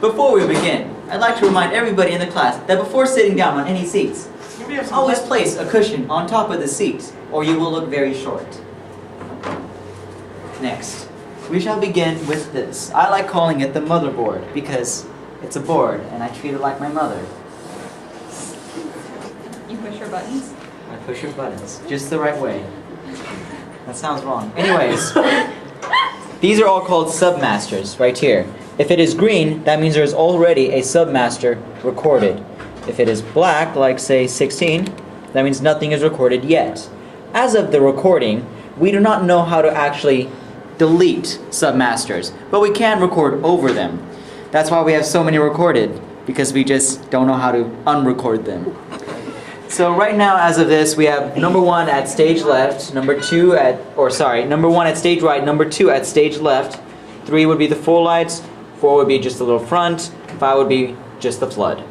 Before we begin, I'd like to remind everybody in the class that before sitting down on any seats, always place a cushion on top of the seat, or you will look very short. Next, we shall begin with this. I like calling it the motherboard because it's a board and I treat it like my mother. You push her buttons? I push her buttons, just the right way. That sounds wrong. Anyways, these are all called submasters right here. If it is green, that means there's already a submaster recorded. If it is black, like say 16, that means nothing is recorded yet. As of the recording, we do not know how to actually delete submasters, but we can record over them. That's why we have so many recorded, because we just don't know how to unrecord them. So right now, as of this, we have number 1 at stage left, number 2 at, number 1 at stage right, number 2 at stage left, 3 would be the full lights, 4 would be just the little front, 5 would be just the flood.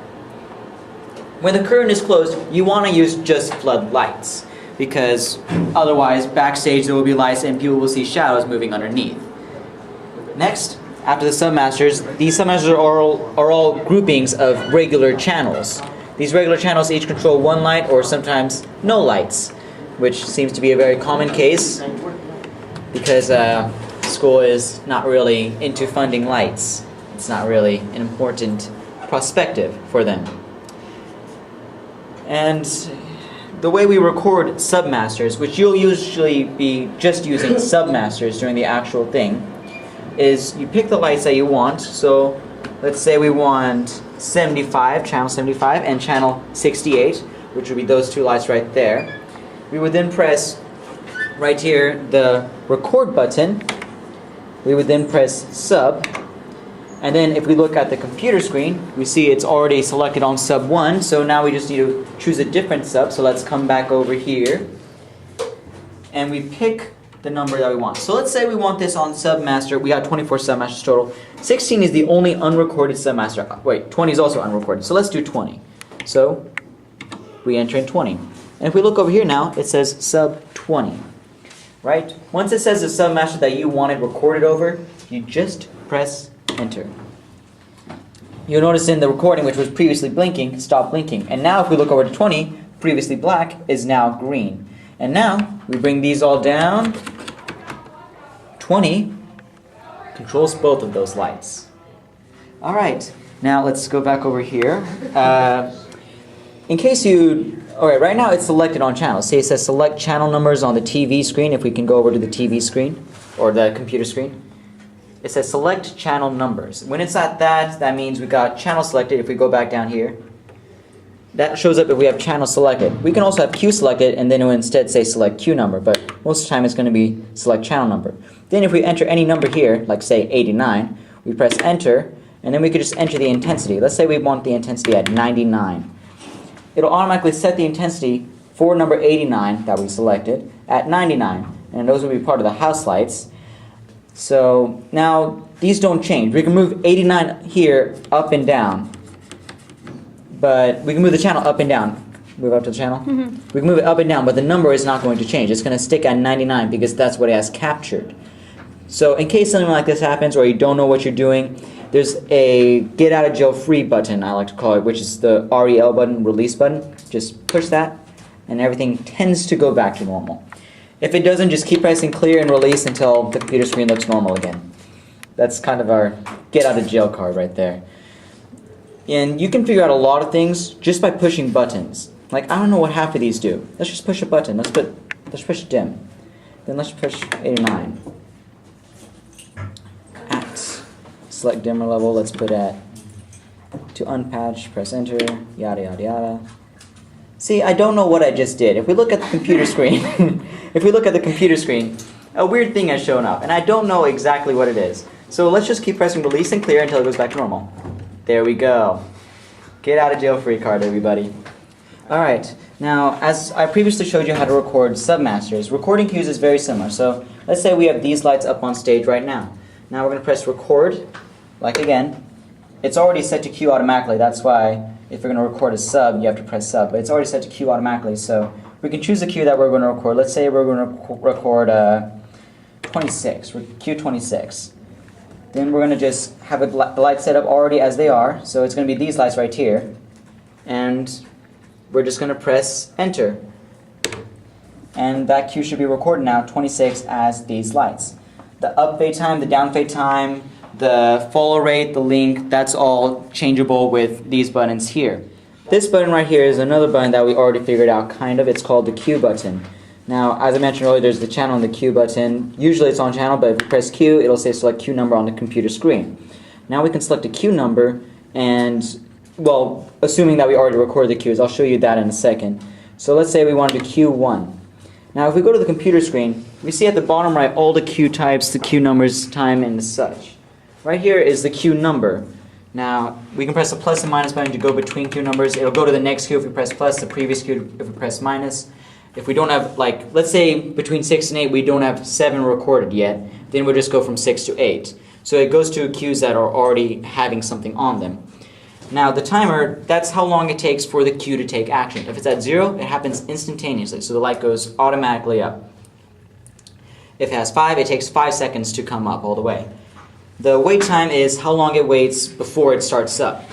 When the curtain is closed, you want to use just flood lights, because otherwise backstage there will be lights and people will see shadows moving underneath. Next, after the submasters, these submasters are all groupings of regular channels. These regular channels each control one light or sometimes no lights, which seems to be a very common case because school is not really into funding lights. It's not really an important perspective for them. And the way we record submasters, which you'll usually be just using submasters during the actual thing, is you pick the lights that you want. So let's say we want 75, channel 75, and channel 68, which would be those two lights right there. We would then press right here the record button. We would then press sub, and then if we look at the computer screen, we see it's already selected on sub 1, so now we just need to choose a different sub. So let's come back over here, and we pick the number that we want. So let's say we want this on submaster. We got 24 submasters total. 16 is the only unrecorded submaster. Wait, 20 is also unrecorded. So let's do 20. So we enter in 20. And if we look over here now, it says sub 20. Right? Once it says the submaster that you wanted recorded over, you just press enter. You'll notice in the recording, which was previously blinking, stopped blinking. And now if we look over to 20, previously black is now green. And now we bring these all down. 20 controls both of those lights. All right, now let's go back over here. In case you, all right, right now it's selected on channels. Say it says select channel numbers on the TV screen. If we can go over to the TV screen or the computer screen, it says select channel numbers. When it's at that, that means we got channel selected. If we go back down here, that shows up if we have channel selected. We can also have queue selected, and then it will instead say select queue number, but most of the time it's going to be select channel number. Then if we enter any number here, like say 89, we press enter, and then we could just enter the intensity. Let's say we want the intensity at 99. It'll automatically set the intensity for number 89 that we selected at 99, and those will be part of the house lights. So now these don't change. We can move 89 here up and down. But we can move the channel up and down. Move up to the channel? Mm-hmm. We can move it up and down, but the number is not going to change. It's going to stick at 99 because that's what it has captured. So in case something like this happens or you don't know what you're doing, there's a get out of jail free button, I like to call it, which is the REL button, release button. Just push that and everything tends to go back to normal. If it doesn't, just keep pressing clear and release until the computer screen looks normal again. That's kind of our get out of jail card right there. And you can figure out a lot of things just by pushing buttons. Like, I don't know what half of these do. Let's just push a button. Let's push dim. Then let's push 89. At select dimmer level, let's put at to unpatch, press enter, yada yada yada. See, I don't know what I just did. If we look at the computer screen, a weird thing has shown up, and I don't know exactly what it is. So let's just keep pressing release and clear until it goes back to normal. There we go. Get out of jail free card, everybody. Alright, now as I previously showed you how to record submasters, recording cues is very similar. So let's say we have these lights up on stage right now. Now we're going to press record, like again. It's already set to cue automatically. That's why if you're going to record a sub, you have to press sub. But it's already set to cue automatically. So we can choose the cue that we're going to record. Let's say we're going to record 26, cue 26. Then we're going to just have the lights set up already as they are. So it's going to be these lights right here. And we're just going to press enter. And that cue should be recorded now, 26, as these lights. The up fade time, the down fade time, the follow rate, the link, that's all changeable with these buttons here. This button right here is another button that we already figured out, kind of. It's called the Q button. Now, as I mentioned earlier, there's the channel and the Q button. Usually it's on channel, but if you press Q, it'll say select Q number on the computer screen. Now we can select a Q number, and, well, assuming that we already recorded the Qs, I'll show you that in a second. So let's say we wanted to Q1. Now if we go to the computer screen, we see at the bottom right all the Q types, the Q numbers, time, and such. Right here is the Q number. Now, we can press the plus and minus button to go between Q numbers. It'll go to the next Q if we press plus, the previous Q if we press minus. If we don't have, like, let's say between 6 and 8 we don't have 7 recorded yet, then we'll just go from 6 to 8. So it goes to Qs that are already having something on them. Now the timer, that's how long it takes for the cue to take action. If it's at 0, it happens instantaneously, so the light goes automatically up. If it has 5, it takes 5 seconds to come up all the way. The wait time is how long it waits before it starts up.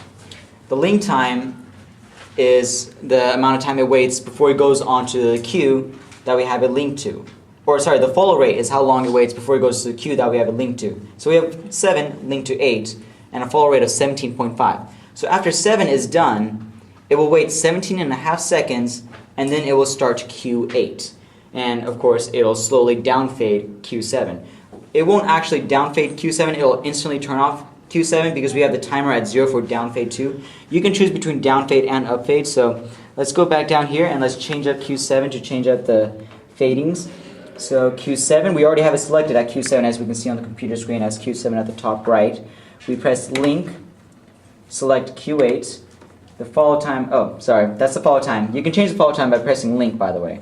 The link time is the amount of time it waits before it goes onto the queue that we have it linked to. Or sorry, the follow rate is how long it waits before it goes to the queue that we have it linked to. So we have 7 linked to 8 and a follow rate of 17.5. So after 7 is done, it will wait 17.5 seconds and then it will start Q8. And of course, it'll slowly downfade Q7. It won't actually downfade Q7, it'll instantly turn off Q7 because we have the timer at 0 for downfade 2. You can choose between downfade and upfade, so let's go back down here and let's change up Q7 to change up the fadings. So Q7, we already have it selected at Q7 as we can see on the computer screen as Q7 at the top right. We press link, select Q8, the follow time, oh sorry, that's the follow time. You can change the follow time by pressing link, by the way.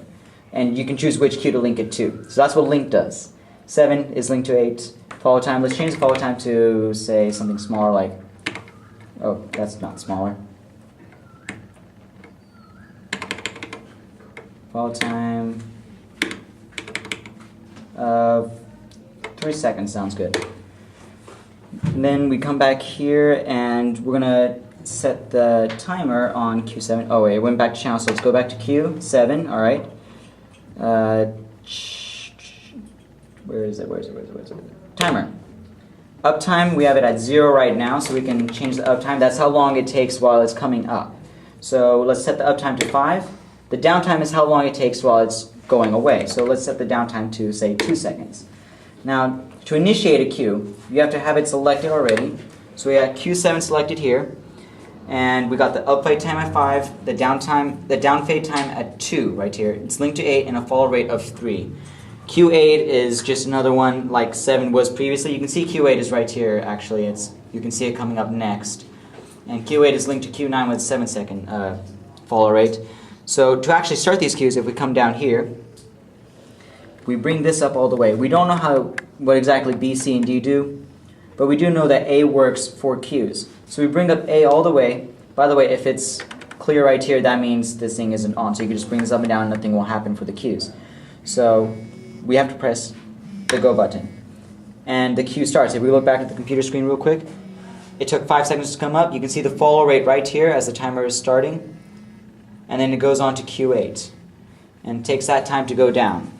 And you can choose which Q to link it to. So that's what link does. 7 is linked to 8. Follow time, let's change the follow time to, say, something smaller like, oh, that's not smaller. Follow time of 3 seconds sounds good. And then we come back here and we're gonna set the timer on Q7. Oh wait, it went back to channel, so let's go back to Q7, alright. Where is it? Timer. Uptime, we have it at 0 right now, so we can change the uptime. That's how long it takes while it's coming up. So let's set the uptime to 5. The downtime is how long it takes while it's going away. So let's set the downtime to, say, 2 seconds. Now, to initiate a queue, you have to have it selected already. So we have Q7 selected here, and we got the upfade time at 5, the downfade time at 2 right here. It's linked to 8 and a follow rate of 3. Q8 is just another one like 7 was previously. You can see Q8 is right here actually. You can see it coming up next. And Q8 is linked to Q9 with 7-second follow rate. So to actually start these queues, if we come down here, we bring this up all the way. We don't know what exactly B, C, and D do, but we do know that A works for queues. So we bring up A all the way. By the way, if it's clear right here, that means this thing isn't on. So you can just bring this up and down and nothing will happen for the queues. So we have to press the go button. And the queue starts. If we look back at the computer screen real quick, it took 5 seconds to come up. You can see the follow rate right here as the timer is starting. And then it goes on to Q8. And it takes that time to go down.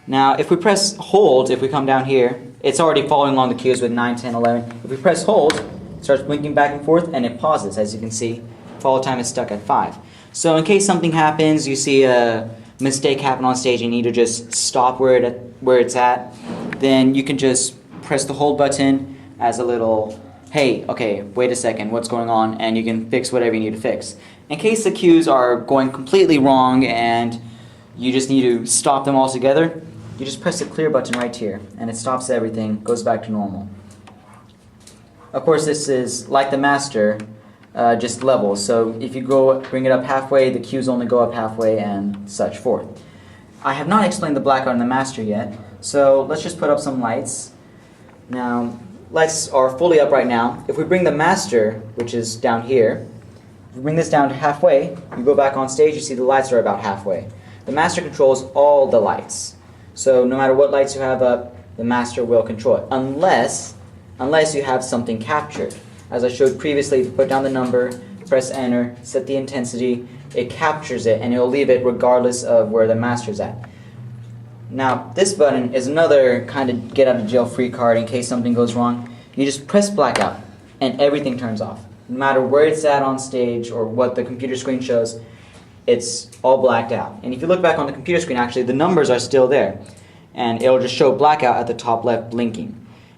Now, if we press hold, if we come down here, it's already following along the queues with 9, 10, 11. If we press hold, it starts blinking back and forth, and it pauses. As you can see, follow time is stuck at 5. So in case something happens, you see a mistake happen on stage and you need to just stop where it's at, then you can just press the hold button as a little, hey, okay, wait a second, what's going on? And you can fix whatever you need to fix. In case the cues are going completely wrong and you just need to stop them altogether, you just press the clear button right here and it stops everything, goes back to normal. Of course, this is like the master, just levels. So if you bring it up halfway, the cues only go up halfway and such forth. I have not explained the blackout and the master yet, so let's just put up some lights. Now, lights are fully up right now. If we bring the master, which is down here, if we bring this down to halfway, you go back on stage, you see the lights are about halfway. The master controls all the lights. So no matter what lights you have up, the master will control it, unless you have something captured. As I showed previously, if you put down the number, press enter, set the intensity, it captures it, and it will leave it regardless of where the master's at. Now, this button is another kind of get out of jail free card in case something goes wrong. You just press blackout, and everything turns off. No matter where it's at on stage or what the computer screen shows, it's all blacked out. And if you look back on the computer screen, actually, the numbers are still there. And it'll just show blackout at the top left blinking.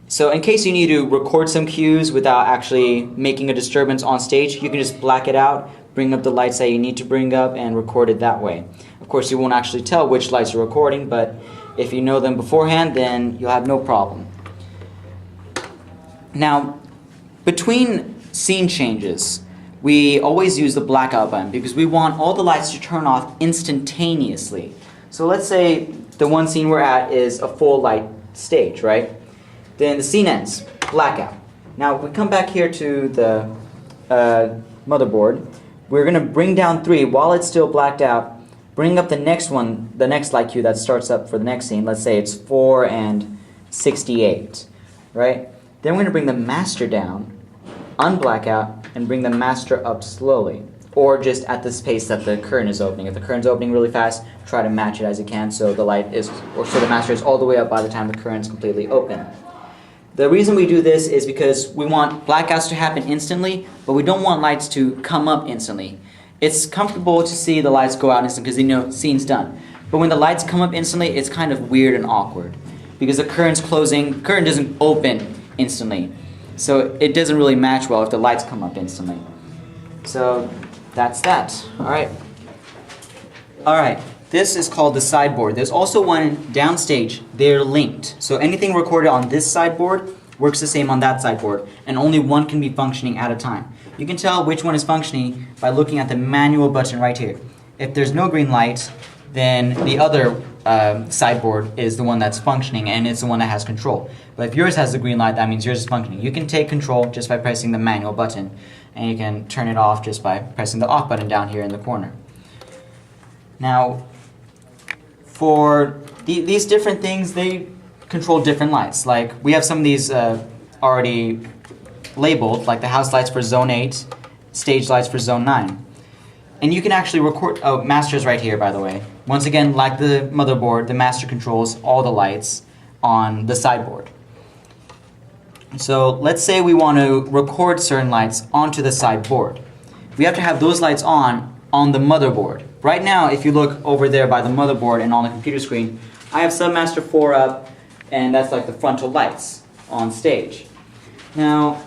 So in case you need to record some cues without actually making a disturbance on stage, you can just black it out, bring up the lights that you need to bring up, and record it that way. Of course, you won't actually tell which lights you're recording, but if you know them beforehand, then you'll have no problem. Now, between scene changes, we always use the blackout button because we want all the lights to turn off instantaneously. So let's say the one scene we're at is a full light stage, right? Then the scene ends, blackout. Now, if we come back here to the motherboard, we're going to bring down 3 while it's still blacked out. Bring up the next one, the next light cue that starts up for the next scene. Let's say it's 4 and 68, right? Then we're going to bring the master down, unblack out, and bring the master up slowly. Or just at this pace that the curtain is opening. If the curtain's opening really fast, try to match it as you can so the light is, or so the master is all the way up by the time the curtain's completely open. The reason we do this is because we want blackouts to happen instantly, but we don't want lights to come up instantly. It's comfortable to see the lights go out instantly because you know scene's done. But when the lights come up instantly, it's kind of weird and awkward because the curtain's closing, the curtain doesn't open instantly. So it doesn't really match well if the lights come up instantly. So that's that. Alright. This is called the sideboard. There's also one downstage. They're linked. So anything recorded on this sideboard works the same on that sideboard, and only one can be functioning at a time. You can tell which one is functioning by looking at the manual button right here. If there's no green light, then the other sideboard is the one that's functioning, and it's the one that has control. But if yours has the green light, that means yours is functioning. You can take control just by pressing the manual button, and you can turn it off just by pressing the off button down here in the corner. Now, for these different things, they control different lights. Like, we have some of these already labeled, like the house lights for Zone 8, stage lights for Zone 9. And you can actually record, oh, master's right here, by the way. Once again, like the motherboard, the master controls all the lights on the sideboard. So let's say we want to record certain lights onto the sideboard. We have to have those lights on the motherboard. Right now, if you look over there by the motherboard and on the computer screen, I have Submaster 4 up, and that's like the frontal lights on stage. Now,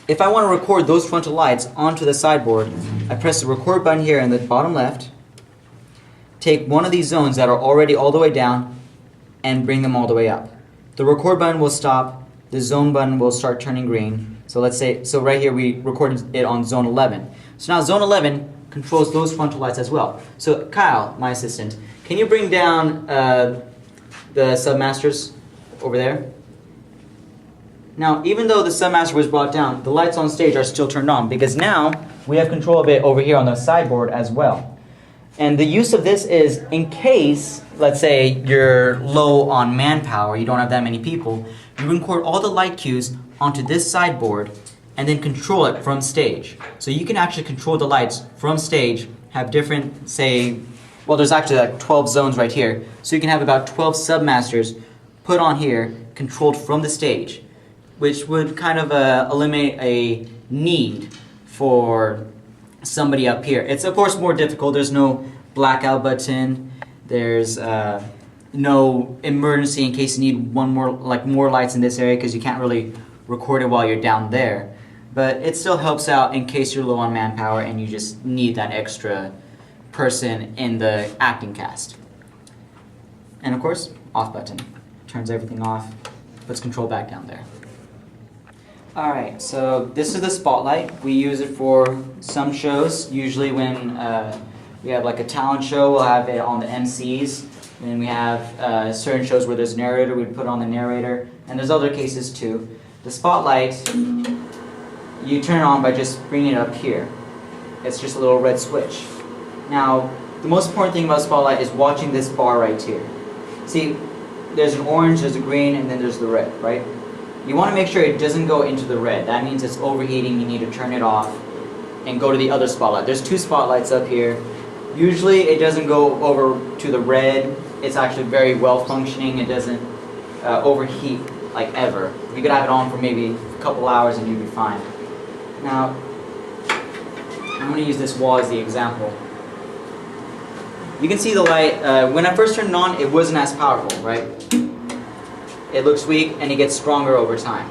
if I want to record those frontal lights onto the sideboard, I press the record button here in the bottom left, take one of these zones that are already all the way down, and bring them all the way up. The record button will stop, the zone button will start turning green. So let's say, so right here we recorded it on zone 11. So now zone 11 controls those frontal lights as well. So Kyle, my assistant, can you bring down the submasters over there? Now, even though the submaster was brought down, the lights on stage are still turned on because now we have control of it over here on the sideboard as well. And the use of this is in case, let's say, you're low on manpower, you don't have that many people, you can record all the light cues onto this sideboard and then control it from stage. So you can actually control the lights from stage, have different, say, well, there's actually like 12 zones right here. So you can have about 12 submasters put on here, controlled from the stage, which would kind of eliminate a need for somebody up here. It's of course more difficult. There's no blackout button. There's no emergency in case you need more lights in this area because you can't really record it while you're down there. But it still helps out in case you're low on manpower and you just need that extra person in the acting cast. And of course, off button. Turns everything off, puts control back down there. Alright, so this is the spotlight. We use it for some shows. Usually when we have like a talent show, we'll have it on the MCs. And we have certain shows where there's a narrator, we put on the narrator. And there's other cases too. The spotlight, you turn it on by just bringing it up here. It's just a little red switch. Now, the most important thing about spotlight is watching this bar right here. See, there's an orange, there's a green, and then there's the red, right? You want to make sure it doesn't go into the red. That means it's overheating. You need to turn it off and go to the other spotlight. There's 2 spotlights up here. Usually it doesn't go over to the red. It's actually very well functioning. It doesn't overheat like ever. You could have it on for maybe a couple hours and you'd be fine. Now, I'm going to use this wall as the example. You can see the light. When I first turned it on, it wasn't as powerful, right? It looks weak and it gets stronger over time.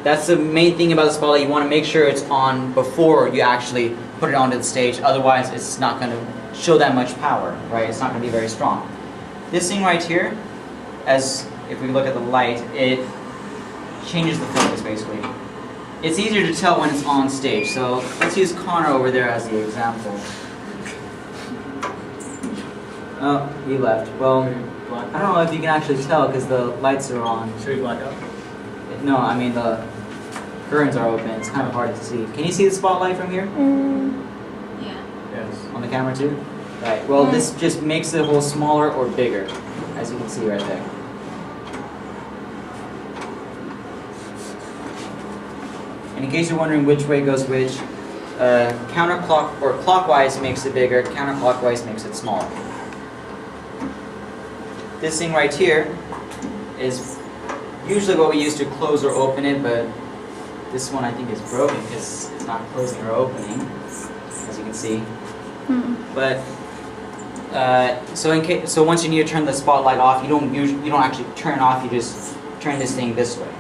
That's the main thing about the spotlight. You want to make sure it's on before you actually put it onto the stage. Otherwise, it's not going to show that much power, right? It's not going to be very strong. This thing right here, as if we look at the light, it changes the focus basically. It's easier to tell when it's on stage. So let's use Connor over there as the example. Oh, he left. Well, I don't know if you can actually tell because the lights are on. Should we black out? No, I mean the curtains are open. It's kind of hard to see. Can you see the spotlight from here? Yeah. Yes. On the camera too? Right. Well, this just makes the hole smaller or bigger, as you can see right there. And in case you're wondering which way goes which, clockwise makes it bigger, counterclockwise makes it smaller. This thing right here is usually what we use to close or open it, but this one I think is broken because it's not closing or opening, as you can see. But so once you need to turn the spotlight off, you don't actually turn it off. You just turn this thing this way,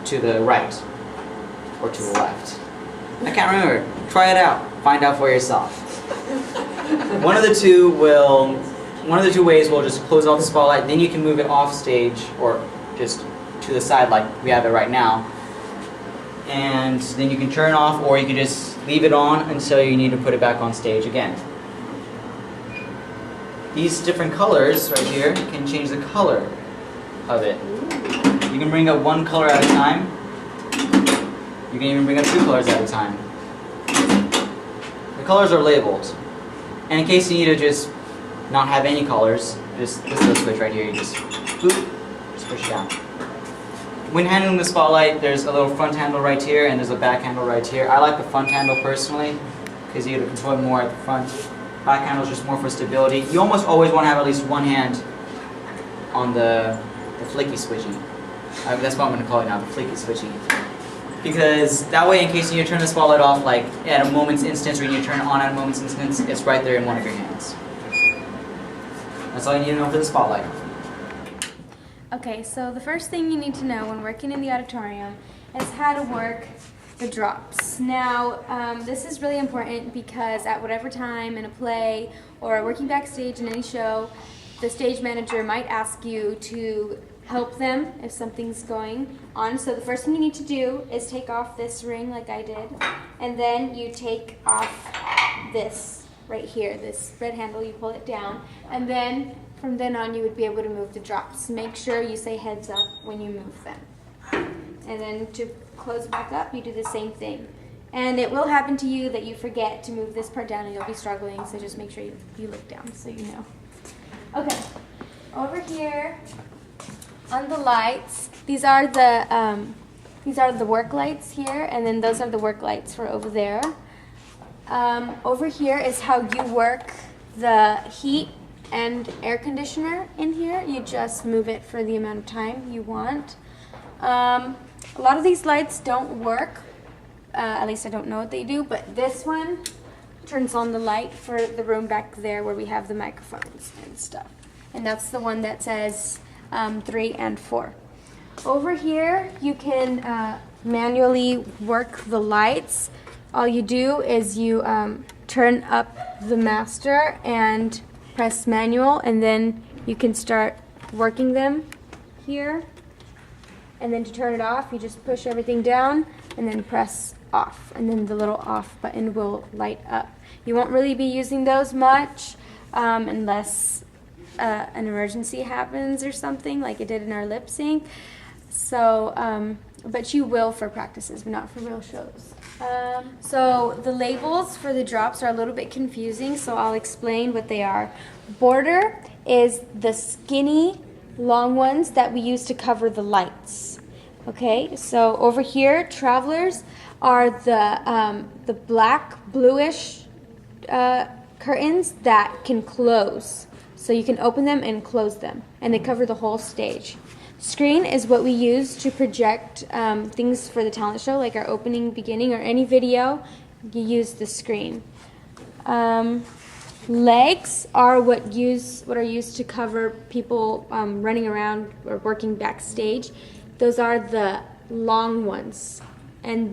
to the right, or to the left. I can't remember. Try it out. Find out for yourself. One of the two ways will just close off the spotlight. Then you can move it off stage or just to the side like we have it right now. And then you can turn it off, or you can just leave it on until you need to put it back on stage again. These different colors right here can change the color of it. You can bring up one color at a time. You can even bring up 2 colors at a time. The colors are labeled. And in case you need to just not have any colors, just this little switch right here, you just boop, just push it down. When handling the spotlight, there's a little front handle right here and there's a back handle right here. I like the front handle personally because you get to control it more at the front. Back handle is just more for stability. You almost always want to have at least one hand on the flicky switchy. That's what I'm going to call it now, the flicky switchy. Because that way, in case you need to turn the spotlight off, like at a moment's instance, or you need to turn it on at a moment's instance, it's right there in one of your hands. That's all you need to know for the spotlight. Okay, so the first thing you need to know when working in the auditorium is how to work the drops. Now, this is really important because at whatever time in a play or working backstage in any show, the stage manager might ask you to help them if something's going on. So the first thing you need to do is take off this ring like I did, and then you take off this right here, this red handle, you pull it down, and then from then on you would be able to move the drops. Make sure you say heads up when you move them. And then to close it back up, you do the same thing. And it will happen to you that you forget to move this part down and you'll be struggling, so just make sure you look down so you know. Okay, over here on the lights, these are the work lights here, and then those are the work lights for over there. Over here is how you work the heat and air conditioner in here. You just move it for the amount of time you want. A lot of these lights don't work, at least I don't know what they do, but this one turns on the light for the room back there where we have the microphones and stuff. And that's the one that says 3 and 4. Over here, you can manually work the lights. All you do is you turn up the master and press manual, and then you can start working them here. And then to turn it off, you just push everything down and then press off, and then the little off button will light up. You won't really be using those much unless an emergency happens or something like it did in our lip sync. So, but you will for practices, but not for real shows. So the labels for the drops are a little bit confusing, so I'll explain what they are. Border is the skinny long ones that we use to cover the lights. Okay, so over here, travelers are the black, bluish curtains that can close. So you can open them and close them, and they cover the whole stage. Screen is what we use to project things for the talent show, like our opening, beginning, or any video. You use the screen. Legs are what are used to cover people running around or working backstage. Those are the long ones, and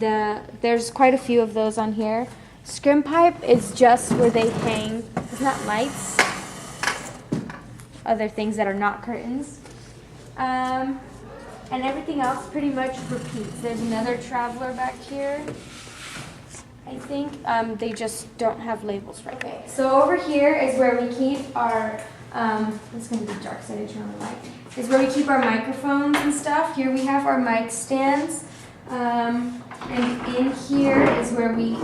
there's quite a few of those on here. Scrim pipe is just where they hang. It's not lights. Other things that are not curtains. And everything else pretty much repeats. There's another traveler back here. I think they just don't have labels right. Okay, so over here is where we keep our, it's going to be dark so I didn't turn on the light, is where we keep our microphones and stuff. Here we have our mic stands, and in here is where we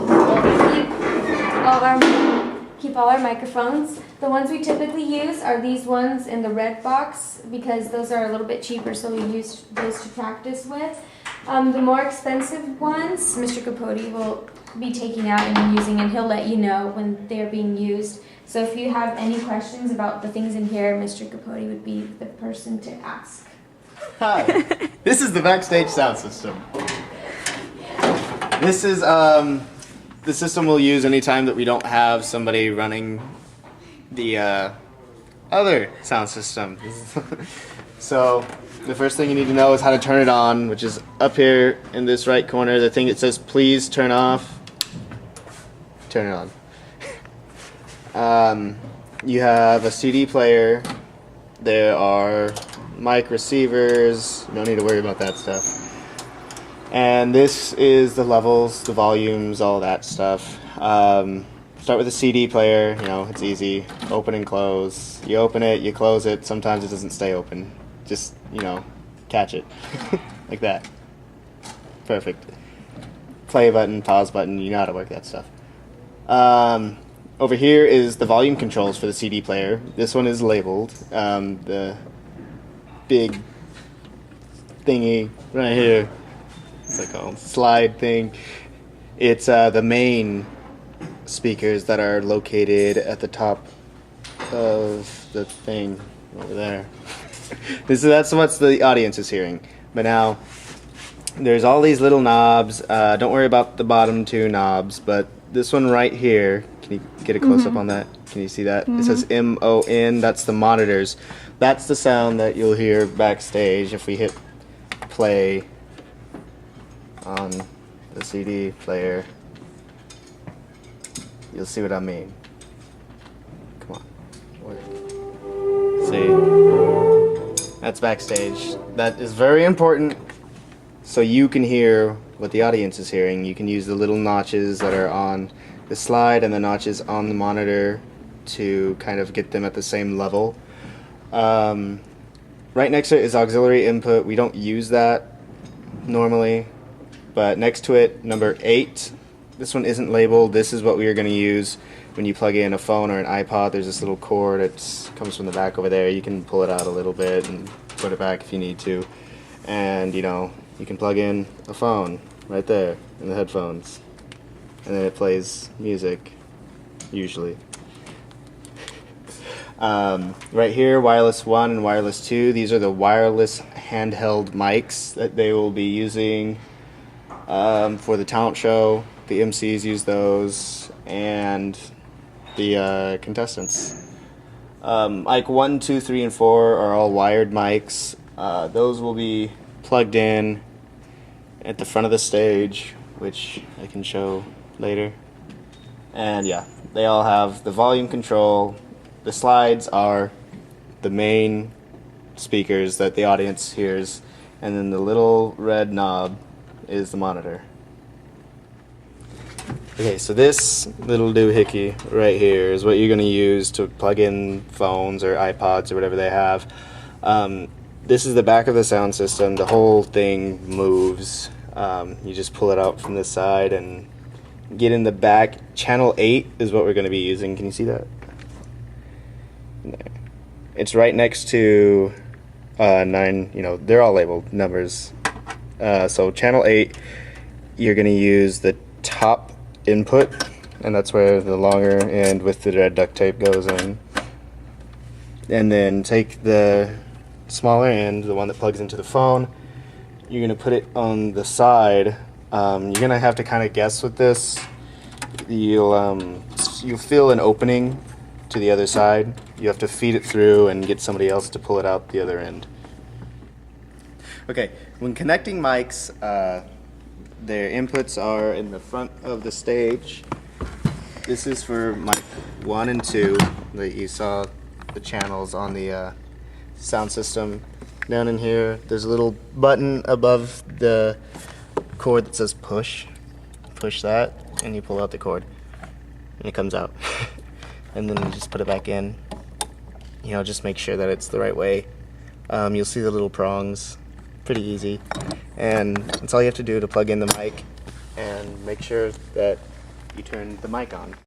keep all our microphones. The ones we typically use are these ones in the red box because those are a little bit cheaper, so we use those to practice with. The more expensive ones, Mr. Capote will be taking out and using, and he'll let you know when they're being used. So if you have any questions about the things in here, Mr. Capote would be the person to ask. Hi, this is the backstage sound system. This is the system we'll use anytime that we don't have somebody running the other sound system. So the first thing you need to know is how to turn it on, which is up here in this right corner, the thing that says please turn off. Turn it on. You have a CD player. There are mic receivers. You don't need to worry about that stuff. And this is the levels, the volumes, all that stuff. Start with a CD player. You know, it's easy. Open and close. You open it, you close it. Sometimes it doesn't stay open. Just, you know, catch it. Like that. Perfect. Play button, pause button, you know how to work that stuff. Over here is the volume controls for the CD player. This one is labeled. The big thingy right here. What's it called? Slide thing. It's the main speakers that are located at the top of the thing over there. That's what the audience is hearing. But now, there's all these little knobs. Don't worry about the bottom two knobs, but this one right here, can you get a close-up on that? Can you see that? It says MON, that's the monitors. That's the sound that you'll hear backstage if we hit play on the CD player. You'll see what I mean. Come on. See? That's backstage. That is very important so you can hear what the audience is hearing. You can use the little notches that are on the slide and the notches on the monitor to kind of get them at the same level. Right next to it is auxiliary input. We don't use that normally, but next to it, number 8. This one isn't labeled. This is what we are going to use when you plug in a phone or an iPod. There's this little cord that comes from the back over there. You can pull it out a little bit and put it back if you need to. And, you know, you can plug in a phone right there in the headphones. And then it plays music, usually. Right here, wireless 1 and wireless 2. These are the wireless handheld mics that they will be using for the talent show. The MCs use those, and the contestants. Mic 1, 2, 3, and 4 are all wired mics. Those will be plugged in at the front of the stage, which I can show later. And yeah, they all have the volume control. The slides are the main speakers that the audience hears, and then the little red knob is the monitor. Okay, so this little doohickey right here is what you're going to use to plug in phones or iPods or whatever they have. This is the back of the sound system. The whole thing moves. You just pull it out from this side and get in the back. Channel 8 is what we're going to be using. Can you see that? There. It's right next to 9, they're all labeled numbers. So channel 8, you're going to use the top input, and that's where the longer end with the red duct tape goes in. And then take the smaller end, the one that plugs into the phone, you're going to put it on the side. You're going to have to kind of guess with this. You'll feel an opening to the other side. You have to feed it through and get somebody else to pull it out the other end. Okay, when connecting mics, their inputs are in the front of the stage. This is for mic 1 and 2 that you saw the channels on the sound system. Down in here, there's a little button above the cord that says push. Push that, and you pull out the cord, and it comes out. And then you just put it back in. Just make sure that it's the right way. You'll see the little prongs. Pretty easy. And that's all you have to do to plug in the mic and make sure that you turn the mic on.